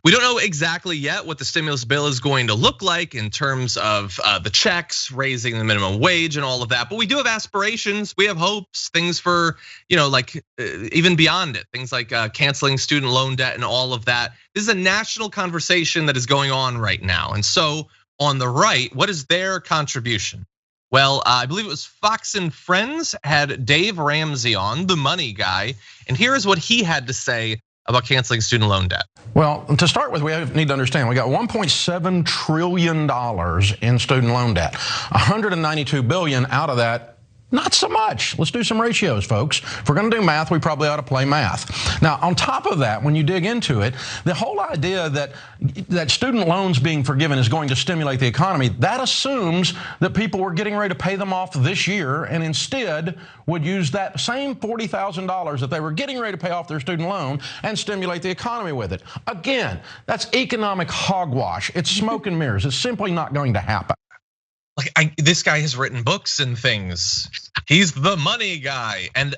We don't know exactly yet what the stimulus bill is going to look like in terms of the checks, raising the minimum wage and all of that. But we do have aspirations, we have hopes, things for, like even beyond it, things like canceling student loan debt and all of that. This is a national conversation that is going on right now. And so on the right, what is their contribution? Well, I believe it was Fox and Friends had Dave Ramsey on, the money guy. And here is what he had to say about canceling student loan debt. Well, to start with, we need to understand we got $1.7 trillion in student loan debt. 192 billion out of that, not so much. Let's do some ratios, folks. If we're gonna do math, we probably ought to play math. Now, on top of that, when you dig into it, the whole idea that student loans being forgiven is going to stimulate the economy, that assumes that people were getting ready to pay them off this year and instead would use that same $40,000 that they were getting ready to pay off their student loan and stimulate the economy with it. Again, that's economic hogwash. It's smoke and mirrors. It's simply not going to happen. This guy has written books and things. He's the money guy. And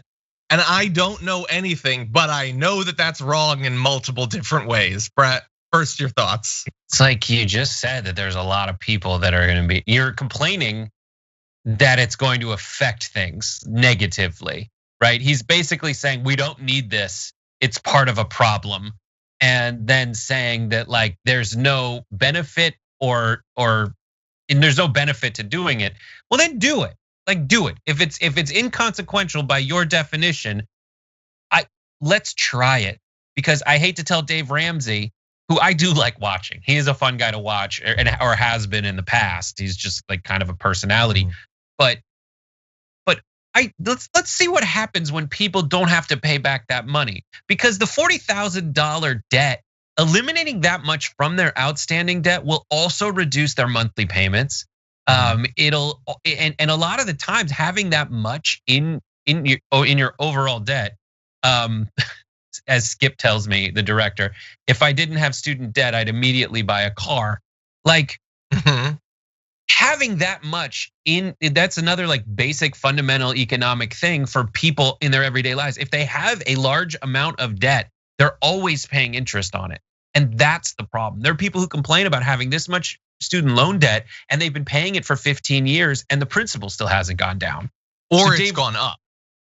I don't know anything, but I know that that's wrong in multiple different ways. Brett, first your thoughts. It's like you just said that there's a lot of people that are gonna be, you're complaining that it's going to affect things negatively, right? He's basically saying we don't need this, it's part of a problem. And then saying that like there's no benefit and there's no benefit to doing it. Well, then do it. Like do it. If it's inconsequential by your definition, let's try it. Because I hate to tell Dave Ramsey, who I do like watching. He is a fun guy to watch, or has been in the past. He's just like kind of a personality. But let's see what happens when people don't have to pay back that money. Because the $40,000 debt, eliminating that much from their outstanding debt will also reduce their monthly payments. And a lot of the times having that much in your overall debt, as Skip tells me, the director, if I didn't have student debt, I'd immediately buy a car. Like having that much that's another like basic fundamental economic thing for people in their everyday lives. If they have a large amount of debt, they're always paying interest on it. And that's the problem. There are people who complain about having this much student loan debt and they've been paying it for 15 years and the principal still hasn't gone down. Or it's gone up.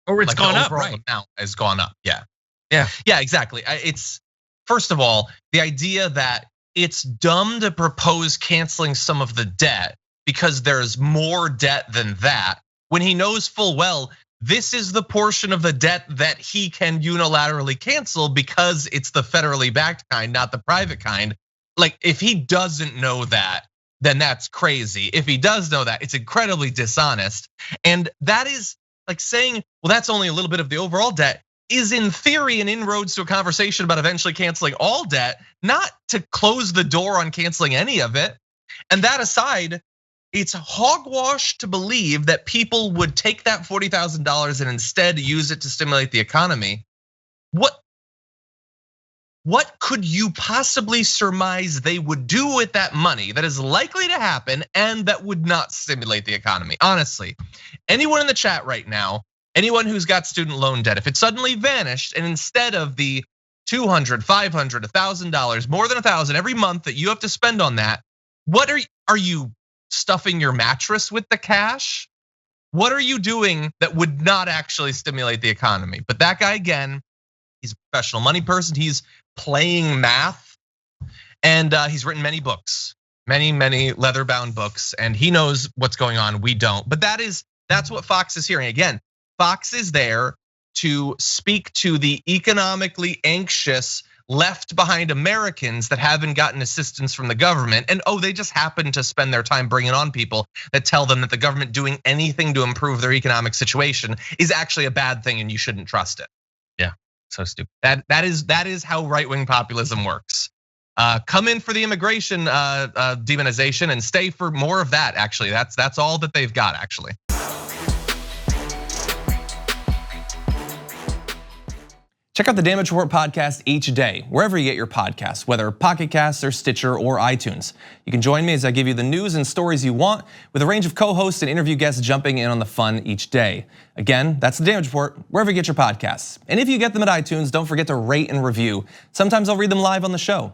Or it's gone up, right? The amount has gone up, yeah. Yeah, exactly. It's, first of all, the idea that it's dumb to propose canceling some of the debt because there's more debt than that, when he knows full well this is the portion of the debt that he can unilaterally cancel because it's the federally backed kind, not the private kind. Like if he doesn't know that, then that's crazy. If he does know that, it's incredibly dishonest. And that is like saying, well, that's only a little bit of the overall debt, is in theory an inroads to a conversation about eventually canceling all debt, not to close the door on canceling any of it. And that aside, it's hogwash to believe that people would take that $40,000 and instead use it to stimulate the economy. What could you possibly surmise they would do with that money that is likely to happen and that would not stimulate the economy? Honestly, anyone in the chat right now, anyone who's got student loan debt, if it suddenly vanished and instead of the $200, $500, $1,000, more than $1,000 every month that you have to spend on that, what are you stuffing your mattress with the cash? What are you doing that would not actually stimulate the economy? But that guy, again, he's a professional money person. He's playing math, and he's written many books, many leather-bound books, and he knows what's going on. We don't. But that's what Fox is hearing. Again, Fox is there to speak to the economically anxious, left behind Americans that haven't gotten assistance from the government. And they just happen to spend their time bringing on people that tell them that the government doing anything to improve their economic situation is actually a bad thing and you shouldn't trust it. Yeah, so stupid. That is how right-wing populism works. Come in for the immigration demonization and stay for more of that, actually. That's all that they've got, actually. Check out the Damage Report podcast each day, wherever you get your podcasts, whether Pocket Casts or Stitcher or iTunes. You can join me as I give you the news and stories you want, with a range of co-hosts and interview guests jumping in on the fun each day. Again, that's the Damage Report, wherever you get your podcasts. And if you get them at iTunes, don't forget to rate and review. Sometimes I'll read them live on the show.